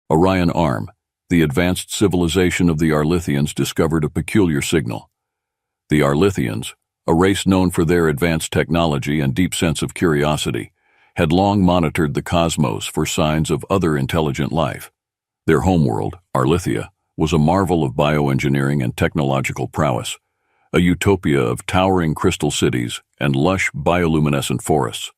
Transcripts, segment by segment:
Orion Arm, the advanced civilization of the Arlithians, discovered a peculiar signal. The Arlithians, a race known for their advanced technology and deep sense of curiosity, had long monitored the cosmos for signs of other intelligent life. Their homeworld, Arlithia, was a marvel of bioengineering and technological prowess, a utopia of towering crystal cities and lush bioluminescent forests.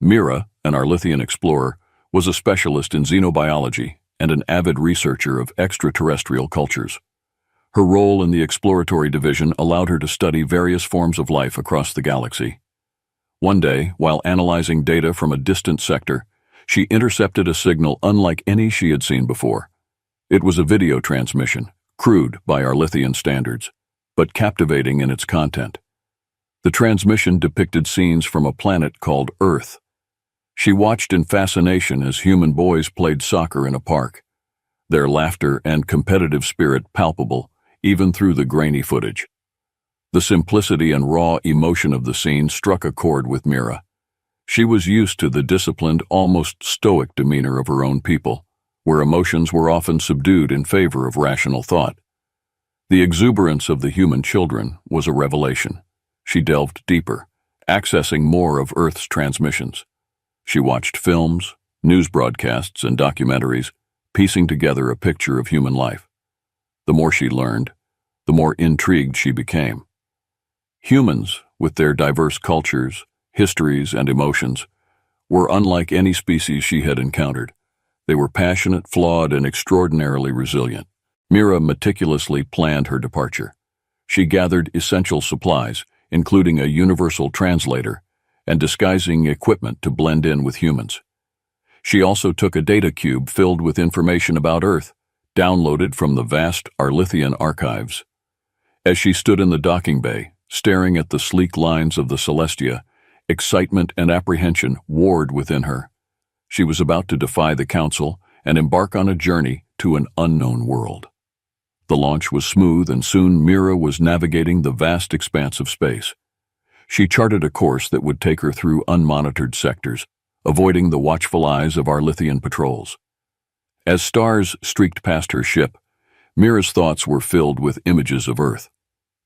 Mira, an Arlithian explorer, was a specialist in xenobiology and an avid researcher of extraterrestrial cultures. Her role in the exploratory division allowed her to study various forms of life across the galaxy. One day, while analyzing data from a distant sector, she intercepted a signal unlike any she had seen before. It was a video transmission, crude by Arlithian standards, but captivating in its content. The transmission depicted scenes from a planet called Earth. She watched in fascination as human boys played soccer in a park, their laughter and competitive spirit palpable even through the grainy footage. The simplicity and raw emotion of the scene struck a chord with Mira. She was used to the disciplined, almost stoic demeanor of her own people, where emotions were often subdued in favor of rational thought. The exuberance of the human children was a revelation. She delved deeper, accessing more of Earth's transmissions. She watched films, news broadcasts, and documentaries, piecing together a picture of human life. The more she learned, the more intrigued she became. Humans, with their diverse cultures, histories, and emotions, were unlike any species she had encountered. They were passionate, flawed, and extraordinarily resilient. Mira meticulously planned her departure. She gathered essential supplies, including a universal translator, and disguising equipment to blend in with humans. She also took a data cube filled with information about Earth, downloaded from the vast Arlithian archives. As she stood in the docking bay, staring at the sleek lines of the Celestia, excitement and apprehension warred within her. She was about to defy the Council and embark on a journey to an unknown world. The launch was smooth, and soon Mira was navigating the vast expanse of space. She charted a course that would take her through unmonitored sectors, avoiding the watchful eyes of Arlithian patrols. As stars streaked past her ship, Mira's thoughts were filled with images of Earth.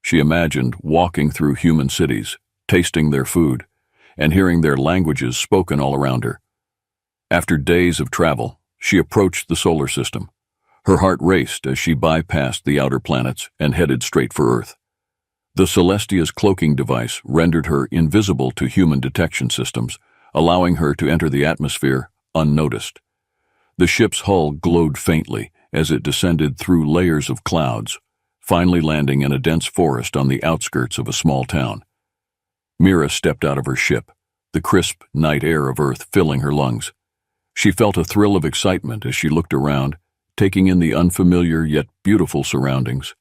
She imagined walking through human cities, tasting their food, and hearing their languages spoken all around her. After days of travel, she approached the solar system. Her heart raced as she bypassed the outer planets and headed straight for Earth. The Celestia's cloaking device rendered her invisible to human detection systems, allowing her to enter the atmosphere unnoticed. The ship's hull glowed faintly as it descended through layers of clouds, finally landing in a dense forest on the outskirts of a small town. Mira stepped out of her ship, the crisp night air of Earth filling her lungs. She felt a thrill of excitement as she looked around, taking in the unfamiliar yet beautiful surroundings.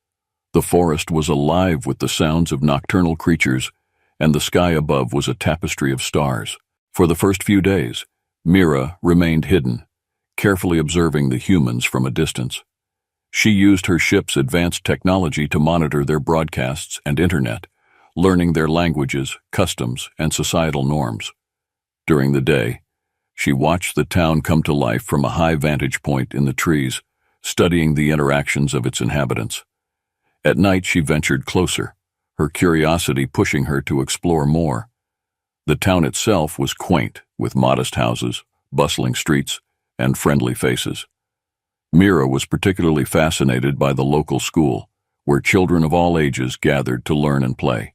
The forest was alive with the sounds of nocturnal creatures, and the sky above was a tapestry of stars. For the first few days, Mira remained hidden, carefully observing the humans from a distance. She used her ship's advanced technology to monitor their broadcasts and internet, learning their languages, customs, and societal norms. During the day, she watched the town come to life from a high vantage point in the trees, studying the interactions of its inhabitants. At night, she ventured closer, her curiosity pushing her to explore more. The town itself was quaint, with modest houses, bustling streets, and friendly faces. Mira was particularly fascinated by the local school, where children of all ages gathered to learn and play.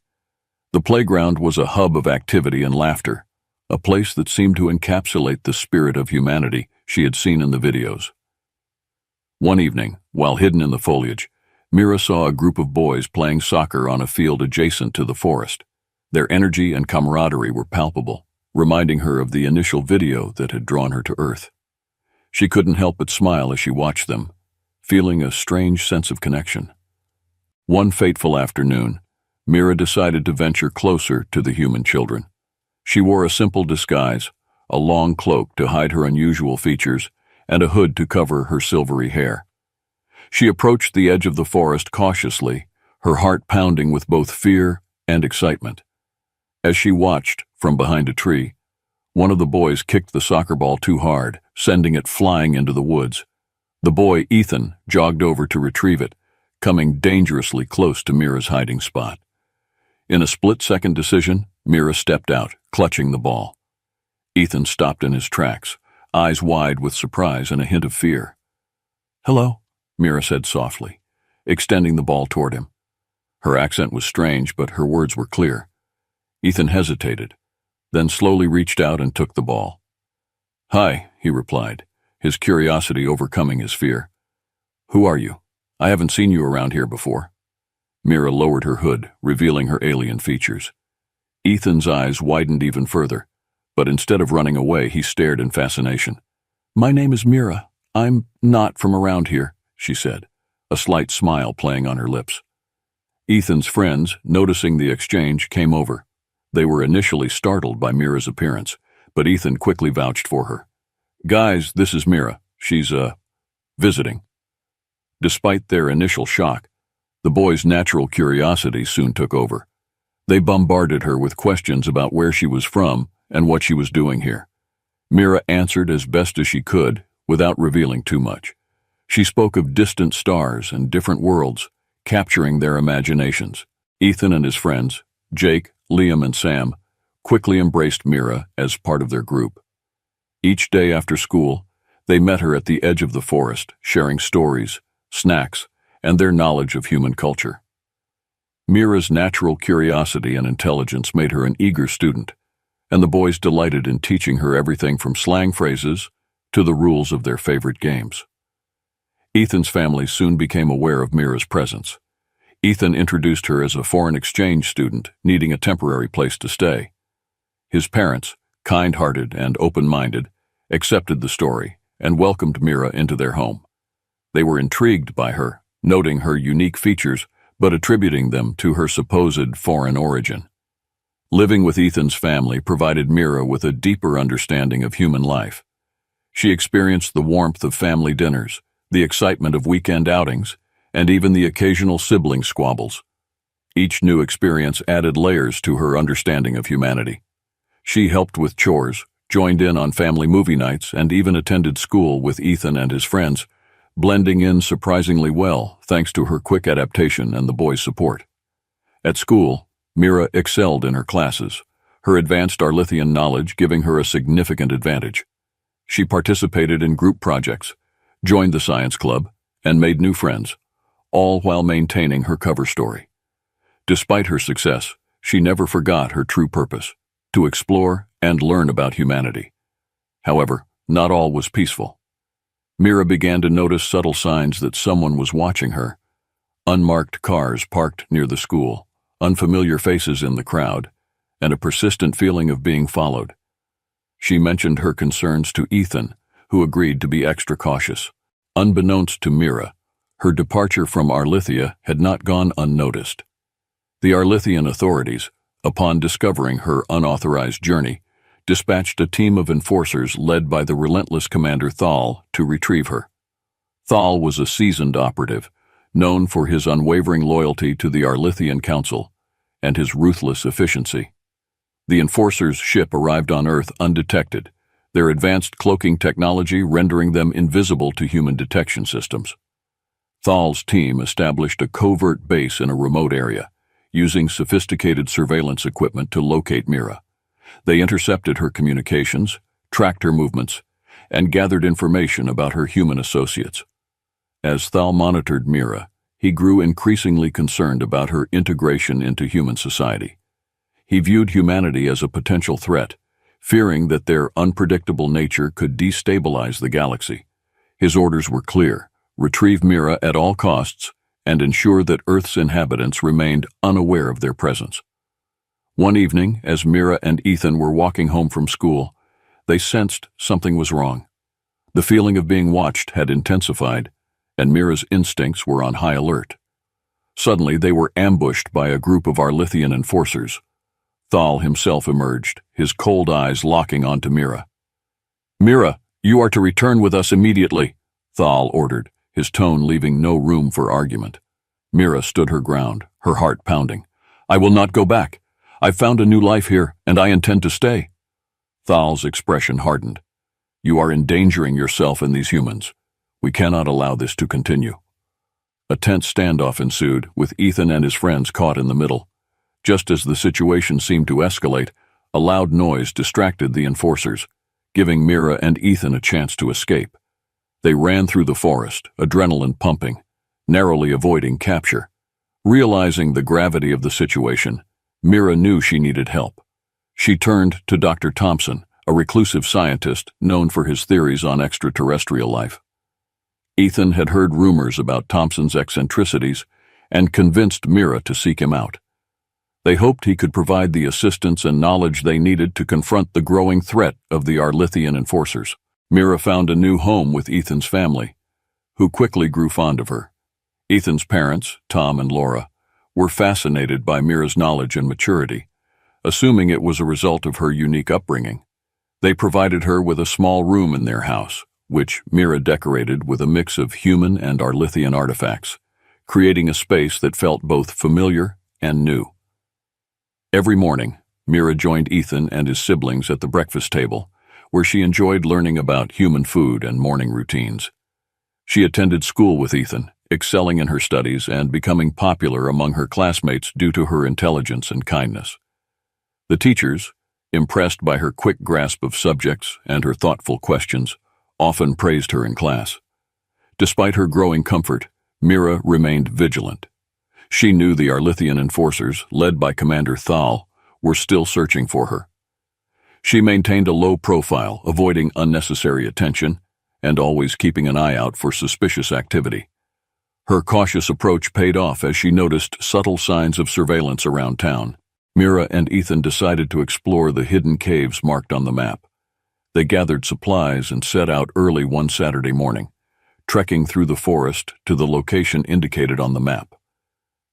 The playground was a hub of activity and laughter, a place that seemed to encapsulate the spirit of humanity she had seen in the videos. One evening, while hidden in the foliage, Mira saw a group of boys playing soccer on a field adjacent to the forest. Their energy and camaraderie were palpable, reminding her of the initial video that had drawn her to Earth. She couldn't help but smile as she watched them, feeling a strange sense of connection. One fateful afternoon, Mira decided to venture closer to the human children. She wore a simple disguise, a long cloak to hide her unusual features, and a hood to cover her silvery hair. She approached the edge of the forest cautiously, her heart pounding with both fear and excitement. As she watched from behind a tree, one of the boys kicked the soccer ball too hard, sending it flying into the woods. The boy, Ethan, jogged over to retrieve it, coming dangerously close to Mira's hiding spot. In a split-second decision, Mira stepped out, clutching the ball. Ethan stopped in his tracks, eyes wide with surprise and a hint of fear. "Hello," Mira said softly, extending the ball toward him. Her accent was strange, but her words were clear. Ethan hesitated, then slowly reached out and took the ball. "Hi," he replied, his curiosity overcoming his fear. "Who are you? I haven't seen you around here before." Mira lowered her hood, revealing her alien features. Ethan's eyes widened even further, but instead of running away, he stared in fascination. "My name is Mira. I'm not from around here," she said, a slight smile playing on her lips. Ethan's friends, noticing the exchange, came over. They were initially startled by Mira's appearance, but Ethan quickly vouched for her. "Guys, this is Mira. She's, visiting." Despite their initial shock, the boys' natural curiosity soon took over. They bombarded her with questions about where she was from and what she was doing here. Mira answered as best as she could, without revealing too much. She spoke of distant stars and different worlds, capturing their imaginations. Ethan and his friends, Jake, Liam, and Sam, quickly embraced Mira as part of their group. Each day after school, they met her at the edge of the forest, sharing stories, snacks, and their knowledge of human culture. Mira's natural curiosity and intelligence made her an eager student, and the boys delighted in teaching her everything from slang phrases to the rules of their favorite games. Ethan's family soon became aware of Mira's presence. Ethan introduced her as a foreign exchange student needing a temporary place to stay. His parents, kind-hearted and open-minded, accepted the story and welcomed Mira into their home. They were intrigued by her, noting her unique features but attributing them to her supposed foreign origin. Living with Ethan's family provided Mira with a deeper understanding of human life. She experienced the warmth of family dinners, the excitement of weekend outings, and even the occasional sibling squabbles. Each new experience added layers to her understanding of humanity. She helped with chores, joined in on family movie nights, and even attended school with Ethan and his friends, blending in surprisingly well thanks to her quick adaptation and the boys' support. At school, Mira excelled in her classes, her advanced Arlithian knowledge giving her a significant advantage. She participated in group projects, joined the science club, and made new friends, all while maintaining her cover story. Despite her success, she never forgot her true purpose, to explore and learn about humanity. However, not all was peaceful. Mira began to notice subtle signs that someone was watching her. Unmarked cars parked near the school, unfamiliar faces in the crowd, and a persistent feeling of being followed. She mentioned her concerns to Ethan, who agreed to be extra cautious. Unbeknownst to Mira, her departure from Arlithia had not gone unnoticed. The Arlithian authorities, upon discovering her unauthorized journey, dispatched a team of enforcers led by the relentless Commander Thal to retrieve her. Thal was a seasoned operative, known for his unwavering loyalty to the Arlithian Council and his ruthless efficiency. The enforcers' ship arrived on Earth undetected, their advanced cloaking technology rendering them invisible to human detection systems. Thal's team established a covert base in a remote area, using sophisticated surveillance equipment to locate Mira. They intercepted her communications, tracked her movements, and gathered information about her human associates. As Thal monitored Mira, he grew increasingly concerned about her integration into human society. He viewed humanity as a potential threat, fearing that their unpredictable nature could destabilize the galaxy. His orders were clear: retrieve Mira at all costs and ensure that Earth's inhabitants remained unaware of their presence. One evening, as Mira and Ethan were walking home from school, they sensed something was wrong. The feeling of being watched had intensified, and Mira's instincts were on high alert. Suddenly, they were ambushed by a group of Arlithian enforcers. Thal himself emerged, his cold eyes locking onto Mira. "Mira, you are to return with us immediately," Thal ordered, his tone leaving no room for argument. Mira stood her ground, her heart pounding. "I will not go back. I've found a new life here, and I intend to stay." Thal's expression hardened. "You are endangering yourself and these humans. We cannot allow this to continue." A tense standoff ensued, with Ethan and his friends caught in the middle. Just as the situation seemed to escalate, a loud noise distracted the enforcers, giving Mira and Ethan a chance to escape. They ran through the forest, adrenaline pumping, narrowly avoiding capture. Realizing the gravity of the situation, Mira knew she needed help. She turned to Dr. Thompson, a reclusive scientist known for his theories on extraterrestrial life. Ethan had heard rumors about Thompson's eccentricities and convinced Mira to seek him out. They hoped he could provide the assistance and knowledge they needed to confront the growing threat of the Arlithian enforcers. Mira found a new home with Ethan's family, who quickly grew fond of her. Ethan's parents, Tom and Laura, were fascinated by Mira's knowledge and maturity, assuming it was a result of her unique upbringing. They provided her with a small room in their house, which Mira decorated with a mix of human and Arlithian artifacts, creating a space that felt both familiar and new. Every morning, Mira joined Ethan and his siblings at the breakfast table, where she enjoyed learning about human food and morning routines. She attended school with Ethan, excelling in her studies and becoming popular among her classmates due to her intelligence and kindness. The teachers, impressed by her quick grasp of subjects and her thoughtful questions, often praised her in class. Despite her growing comfort, Mira remained vigilant. She knew the Arlithian enforcers, led by Commander Thal, were still searching for her. She maintained a low profile, avoiding unnecessary attention, and always keeping an eye out for suspicious activity. Her cautious approach paid off as she noticed subtle signs of surveillance around town. Mira and Ethan decided to explore the hidden caves marked on the map. They gathered supplies and set out early one Saturday morning, trekking through the forest to the location indicated on the map.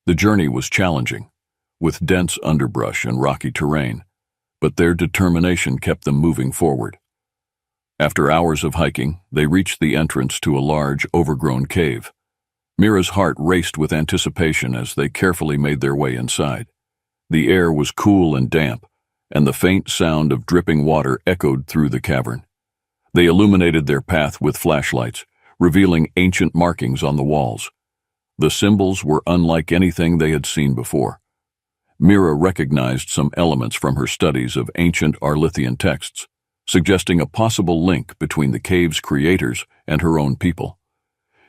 The journey was challenging, with dense underbrush and rocky terrain, but their determination kept them moving forward. After hours of hiking, they reached the entrance to a large, overgrown cave. Mira's heart raced with anticipation as they carefully made their way inside. The air was cool and damp, and the faint sound of dripping water echoed through the cavern. They illuminated their path with flashlights, revealing ancient markings on the walls. The symbols were unlike anything they had seen before. Mira recognized some elements from her studies of ancient Arlithian texts, suggesting a possible link between the cave's creators and her own people.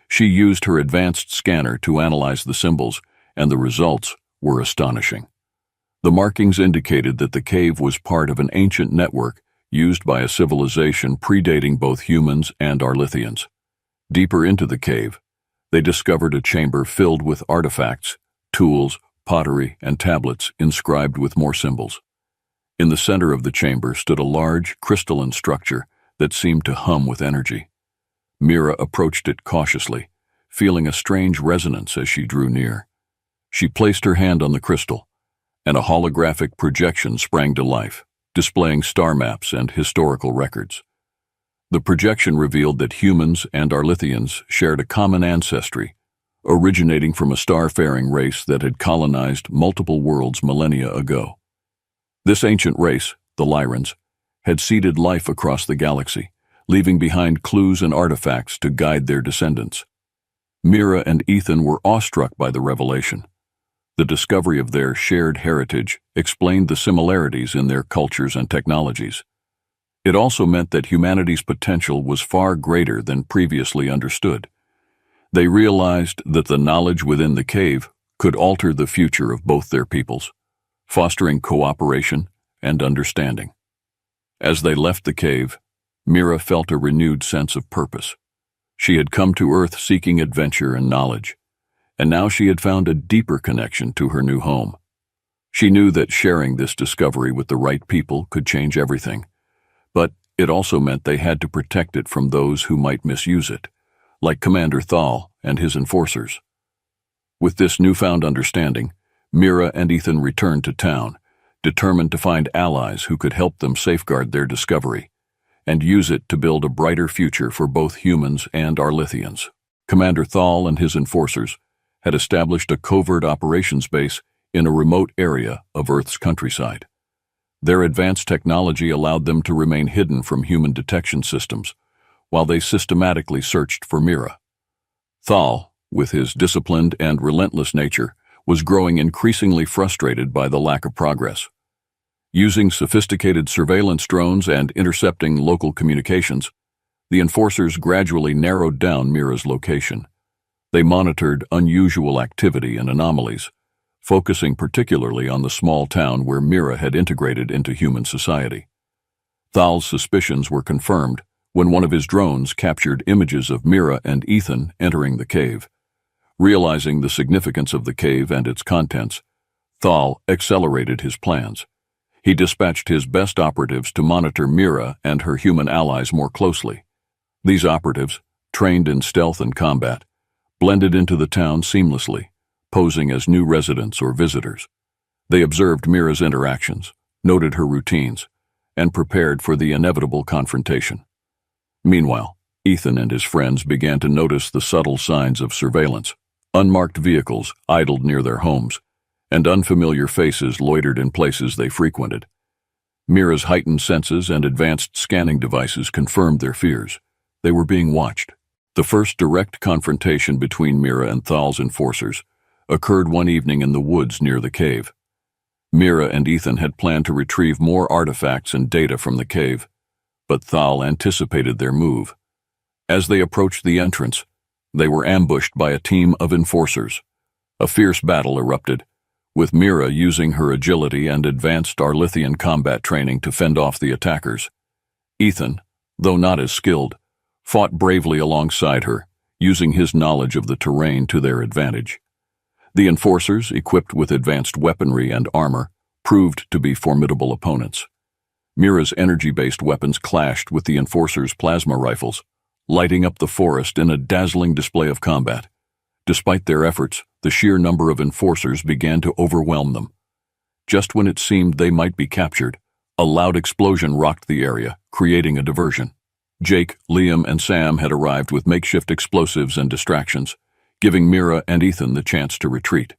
She used her advanced scanner to analyze the symbols, and the results were astonishing. The markings indicated that the cave was part of an ancient network used by a civilization predating both humans and Arlithians. Deeper into the cave, they discovered a chamber filled with artifacts, tools, pottery, and tablets inscribed with more symbols. In the center of the chamber stood a large, crystalline structure that seemed to hum with energy. Mira approached it cautiously, feeling a strange resonance as she drew near. She placed her hand on the crystal, and a holographic projection sprang to life, displaying star maps and historical records. The projection revealed that humans and Arlithians shared a common ancestry, originating from a star-faring race that had colonized multiple worlds millennia ago. This ancient race, the Lyrans, had seeded life across the galaxy, leaving behind clues and artifacts to guide their descendants. Mira and Ethan were awestruck by the revelation. The discovery of their shared heritage explained the similarities in their cultures and technologies. It also meant that humanity's potential was far greater than previously understood. They realized that the knowledge within the cave could alter the future of both their peoples, fostering cooperation and understanding. As they left the cave, Mira felt a renewed sense of purpose. She had come to Earth seeking adventure and knowledge, and now she had found a deeper connection to her new home. She knew that sharing this discovery with the right people could change everything, but it also meant they had to protect it from those who might misuse it, like Commander Thal and his enforcers. With this newfound understanding, Mira and Ethan returned to town, determined to find allies who could help them safeguard their discovery and use it to build a brighter future for both humans and Arlithians. Commander Thal and his enforcers had established a covert operations base in a remote area of Earth's countryside. Their advanced technology allowed them to remain hidden from human detection systems, while they systematically searched for Mira. Thal, with his disciplined and relentless nature, was growing increasingly frustrated by the lack of progress. Using sophisticated surveillance drones and intercepting local communications, the enforcers gradually narrowed down Mira's location. They monitored unusual activity and anomalies, focusing particularly on the small town where Mira had integrated into human society. Thal's suspicions were confirmed when one of his drones captured images of Mira and Ethan entering the cave. Realizing the significance of the cave and its contents, Thal accelerated his plans. He dispatched his best operatives to monitor Mira and her human allies more closely. These operatives, trained in stealth and combat, blended into the town seamlessly, posing as new residents or visitors. They observed Mira's interactions, noted her routines, and prepared for the inevitable confrontation. Meanwhile, Ethan and his friends began to notice the subtle signs of surveillance. Unmarked vehicles idled near their homes, and unfamiliar faces loitered in places they frequented. Mira's heightened senses and advanced scanning devices confirmed their fears. They were being watched. The first direct confrontation between Mira and Thal's enforcers occurred one evening in the woods near the cave. Mira and Ethan had planned to retrieve more artifacts and data from the cave, but Thal anticipated their move. As they approached the entrance, they were ambushed by a team of enforcers. A fierce battle erupted, with Mira using her agility and advanced Arlithian combat training to fend off the attackers. Ethan, though not as skilled, fought bravely alongside her, using his knowledge of the terrain to their advantage. The enforcers, equipped with advanced weaponry and armor, proved to be formidable opponents. Mira's energy-based weapons clashed with the enforcers' plasma rifles, lighting up the forest in a dazzling display of combat. Despite their efforts, the sheer number of enforcers began to overwhelm them. Just when it seemed they might be captured, a loud explosion rocked the area, creating a diversion. Jake, Liam, and Sam had arrived with makeshift explosives and distractions, giving Mira and Ethan the chance to retreat.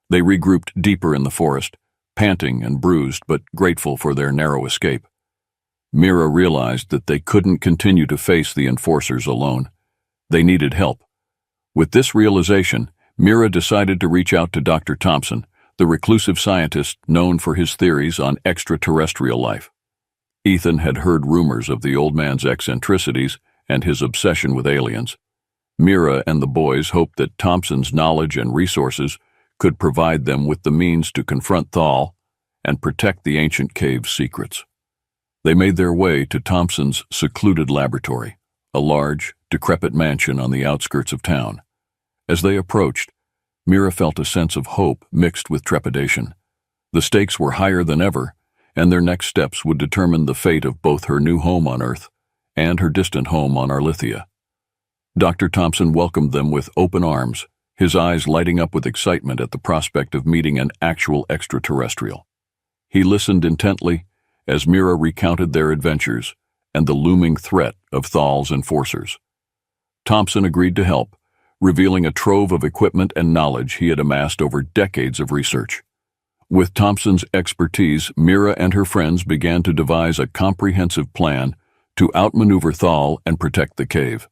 They regrouped deeper in the forest, panting and bruised but grateful for their narrow escape. Mira realized that they couldn't continue to face the enforcers alone. They needed help. With this realization, Mira decided to reach out to Dr. Thompson, the reclusive scientist known for his theories on extraterrestrial life. Ethan had heard rumors of the old man's eccentricities and his obsession with aliens. Mira and the boys hoped that Thompson's knowledge and resources could provide them with the means to confront Thal and protect the ancient cave's secrets. They made their way to Thompson's secluded laboratory, a large, decrepit mansion on the outskirts of town. As they approached, Mira felt a sense of hope mixed with trepidation. The stakes were higher than ever, and their next steps would determine the fate of both her new home on Earth and her distant home on Arlithia. Dr. Thompson welcomed them with open arms, his eyes lighting up with excitement at the prospect of meeting an actual extraterrestrial. He listened intently as Mira recounted their adventures and the looming threat of Thal's enforcers. Thompson agreed to help, revealing a trove of equipment and knowledge he had amassed over decades of research. With Thompson's expertise, Mira and her friends began to devise a comprehensive plan to outmaneuver Thal and protect the cave.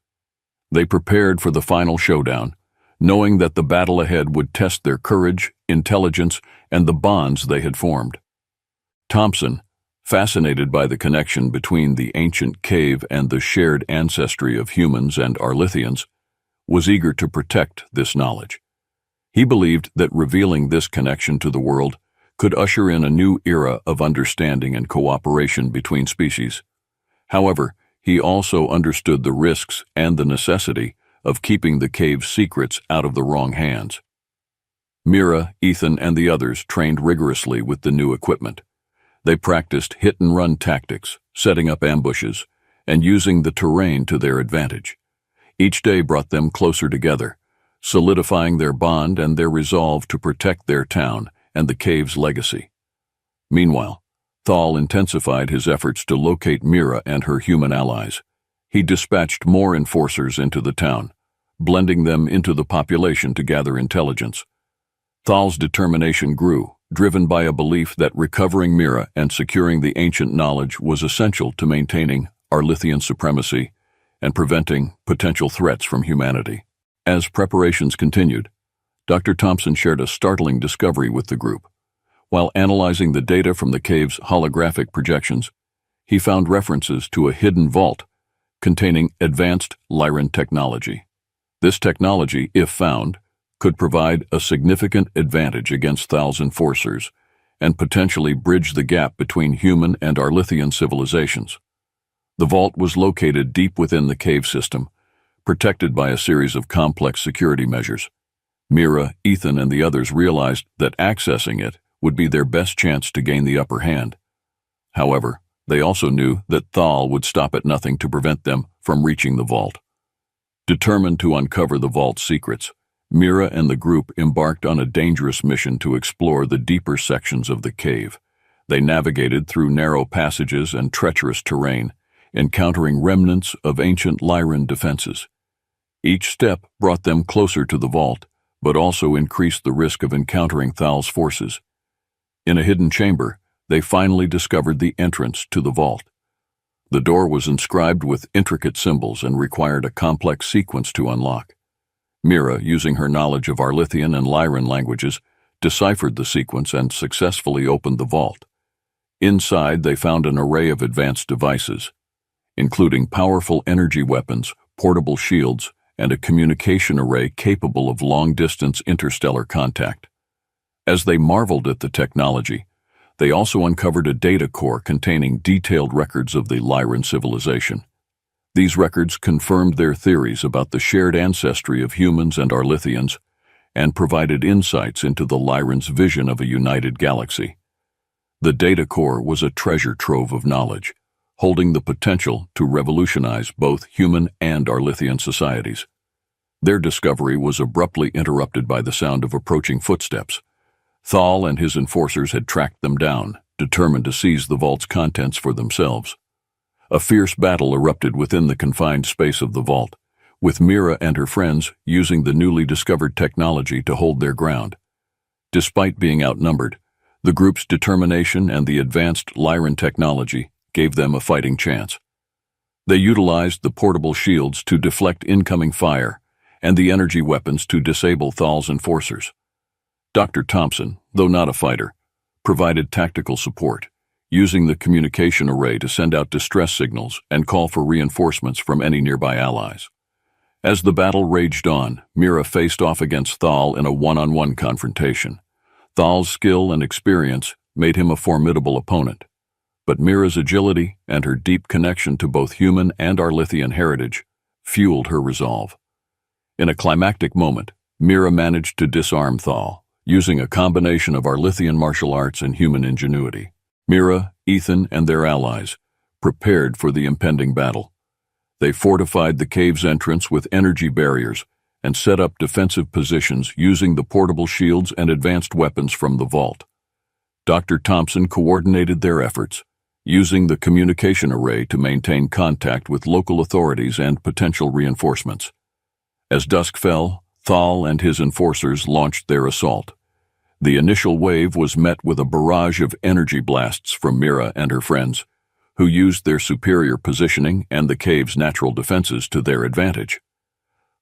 They prepared for the final showdown, knowing that the battle ahead would test their courage, intelligence, and the bonds they had formed. Thompson, fascinated by the connection between the ancient cave and the shared ancestry of humans and Arlithians, was eager to protect this knowledge. He believed that revealing this connection to the world could usher in a new era of understanding and cooperation between species. However, he also understood the risks and the necessity of keeping the cave's secrets out of the wrong hands. Mira, Ethan, and the others trained rigorously with the new equipment. They practiced hit-and-run tactics, setting up ambushes, and using the terrain to their advantage. Each day brought them closer together, solidifying their bond and their resolve to protect their town and the cave's legacy. Meanwhile, Thal intensified his efforts to locate Mira and her human allies. He dispatched more enforcers into the town, blending them into the population to gather intelligence. Thal's determination grew, driven by a belief that recovering Mira and securing the ancient knowledge was essential to maintaining Arlithian supremacy and preventing potential threats from humanity. As preparations continued, Dr. Thompson shared a startling discovery with the group. While analyzing the data from the cave's holographic projections, he found references to a hidden vault containing advanced Lyran technology. This technology, if found, could provide a significant advantage against Thal's enforcers and potentially bridge the gap between human and Arlithian civilizations. The vault was located deep within the cave system, protected by a series of complex security measures. Mira, Ethan, and the others realized that accessing it would be their best chance to gain the upper hand. However, they also knew that Thal would stop at nothing to prevent them from reaching the vault. Determined to uncover the vault's secrets, Mira and the group embarked on a dangerous mission to explore the deeper sections of the cave. They navigated through narrow passages and treacherous terrain, encountering remnants of ancient Lyran defenses. Each step brought them closer to the vault, but also increased the risk of encountering Thal's forces. In a hidden chamber, they finally discovered the entrance to the vault. The door was inscribed with intricate symbols and required a complex sequence to unlock. Mira, using her knowledge of Arlithian and Lyran languages, deciphered the sequence and successfully opened the vault. Inside, they found an array of advanced devices, including powerful energy weapons, portable shields, and a communication array capable of long-distance interstellar contact. As they marveled at the technology, they also uncovered a data core containing detailed records of the Lyran civilization. These records confirmed their theories about the shared ancestry of humans and Arlithians and provided insights into the Lyran's vision of a united galaxy. The data core was a treasure trove of knowledge, holding the potential to revolutionize both human and Arlithian societies. Their discovery was abruptly interrupted by the sound of approaching footsteps. Thal and his enforcers had tracked them down, determined to seize the vault's contents for themselves. A fierce battle erupted within the confined space of the vault, with Mira and her friends using the newly discovered technology to hold their ground. Despite being outnumbered, the group's determination and the advanced Lyran technology gave them a fighting chance. They utilized the portable shields to deflect incoming fire and the energy weapons to disable Thal's enforcers. Dr. Thompson, though not a fighter, provided tactical support, using the communication array to send out distress signals and call for reinforcements from any nearby allies. As the battle raged on, Mira faced off against Thal in a one-on-one confrontation. Thal's skill and experience made him a formidable opponent, but Mira's agility and her deep connection to both human and Arlithian heritage fueled her resolve. In a climactic moment, Mira managed to disarm Thal, using a combination of Arlithian martial arts and human ingenuity. Mira, Ethan, and their allies prepared for the impending battle. They fortified the cave's entrance with energy barriers and set up defensive positions using the portable shields and advanced weapons from the vault. Dr. Thompson coordinated their efforts, using the communication array to maintain contact with local authorities and potential reinforcements. As dusk fell, Thal and his enforcers launched their assault. The initial wave was met with a barrage of energy blasts from Mira and her friends, who used their superior positioning and the cave's natural defenses to their advantage.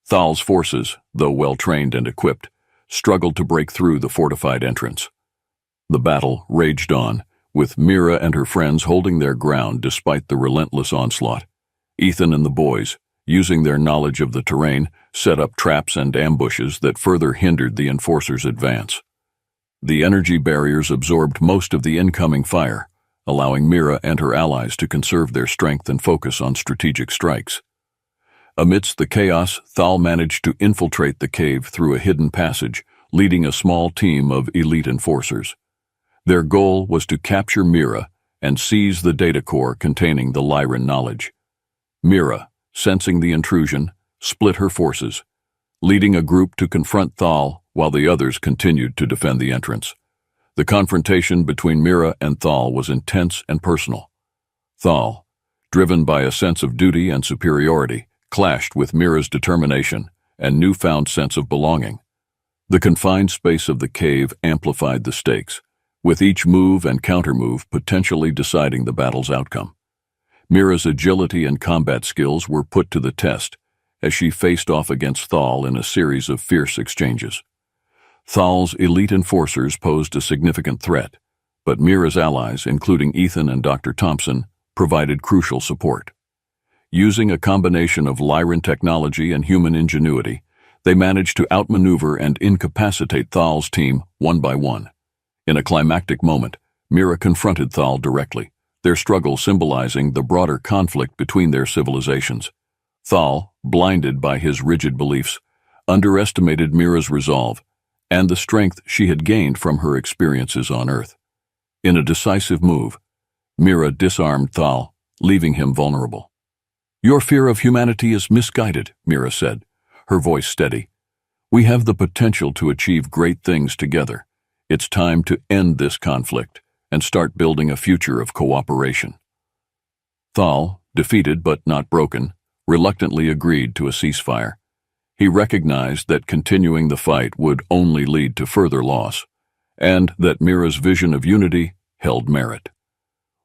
Thal's forces, though well-trained and equipped, struggled to break through the fortified entrance. The battle raged on, with Mira and her friends holding their ground despite the relentless onslaught. Ethan and the boys, using their knowledge of the terrain, set up traps and ambushes that further hindered the enforcers' advance. The energy barriers absorbed most of the incoming fire, allowing Mira and her allies to conserve their strength and focus on strategic strikes. Amidst the chaos, Thal managed to infiltrate the cave through a hidden passage, leading a small team of elite enforcers. Their goal was to capture Mira and seize the data core containing the Lyran knowledge. Mira, sensing the intrusion, split her forces, leading a group to confront Thal while the others continued to defend the entrance. The confrontation between Mira and Thal was intense and personal. Thal, driven by a sense of duty and superiority, clashed with Mira's determination and newfound sense of belonging. The confined space of the cave amplified the stakes, with each move and countermove potentially deciding the battle's outcome. Mira's agility and combat skills were put to the test as she faced off against Thal in a series of fierce exchanges. Thal's elite enforcers posed a significant threat, but Mira's allies, including Ethan and Dr. Thompson, provided crucial support. Using a combination of Lyran technology and human ingenuity, they managed to outmaneuver and incapacitate Thal's team one by one. In a climactic moment, Mira confronted Thal directly, their struggle symbolizing the broader conflict between their civilizations. Thal, blinded by his rigid beliefs, underestimated Mira's resolve and the strength she had gained from her experiences on Earth. In a decisive move, Mira disarmed Thal, leaving him vulnerable. "Your fear of humanity is misguided," Mira said, her voice steady. "We have the potential to achieve great things together. It's time to end this conflict and start building a future of cooperation." Thal, defeated but not broken, reluctantly agreed to a ceasefire. He recognized that continuing the fight would only lead to further loss, and that Mira's vision of unity held merit.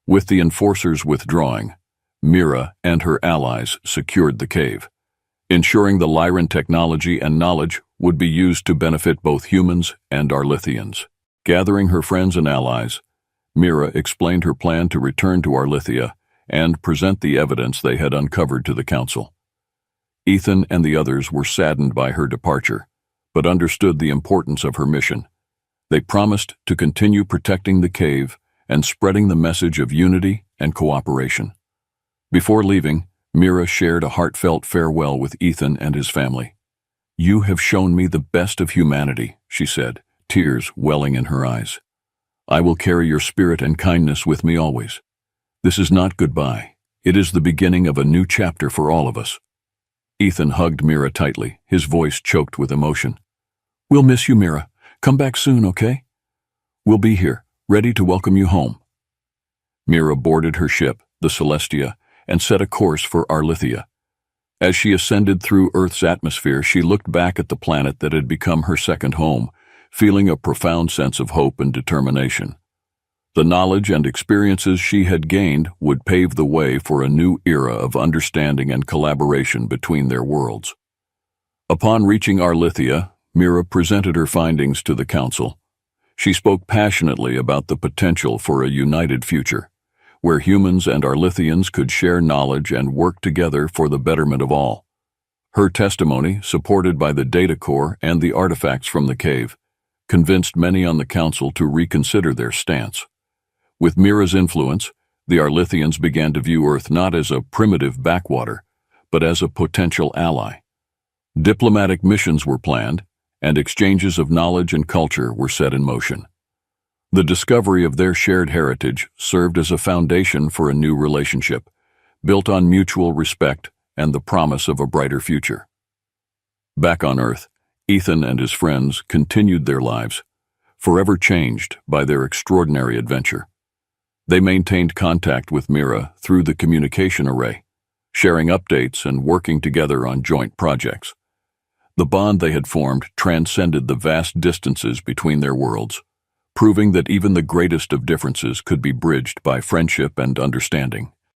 With the enforcers withdrawing, Mira and her allies secured the cave, ensuring the Lyran technology and knowledge would be used to benefit both humans and Arlithians. Gathering her friends and allies, Mira explained her plan to return to Arlithia and present the evidence they had uncovered to the Council. Ethan and the others were saddened by her departure, but understood the importance of her mission. They promised to continue protecting the cave and spreading the message of unity and cooperation. Before leaving, Mira shared a heartfelt farewell with Ethan and his family. "You have shown me the best of humanity," she said, tears welling in her eyes. "I will carry your spirit and kindness with me always. This is not goodbye. It is the beginning of a new chapter for all of us." Ethan hugged Mira tightly, his voice choked with emotion. "We'll miss you, Mira. Come back soon, okay? We'll be here, ready to welcome you home." Mira boarded her ship, the Celestia, and set a course for Arlithia. As she ascended through Earth's atmosphere, she looked back at the planet that had become her second home, feeling a profound sense of hope and determination. The knowledge and experiences she had gained would pave the way for a new era of understanding and collaboration between their worlds. Upon reaching Arlithia, Mira presented her findings to the Council. She spoke passionately about the potential for a united future, where humans and Arlithians could share knowledge and work together for the betterment of all. Her testimony, supported by the data core and the artifacts from the cave, convinced many on the Council to reconsider their stance. With Mira's influence, the Arlithians began to view Earth not as a primitive backwater, but as a potential ally. Diplomatic missions were planned, and exchanges of knowledge and culture were set in motion. The discovery of their shared heritage served as a foundation for a new relationship, built on mutual respect and the promise of a brighter future. Back on Earth, Ethan and his friends continued their lives, forever changed by their extraordinary adventure. They maintained contact with Mira through the communication array, sharing updates and working together on joint projects. The bond they had formed transcended the vast distances between their worlds, proving that even the greatest of differences could be bridged by friendship and understanding.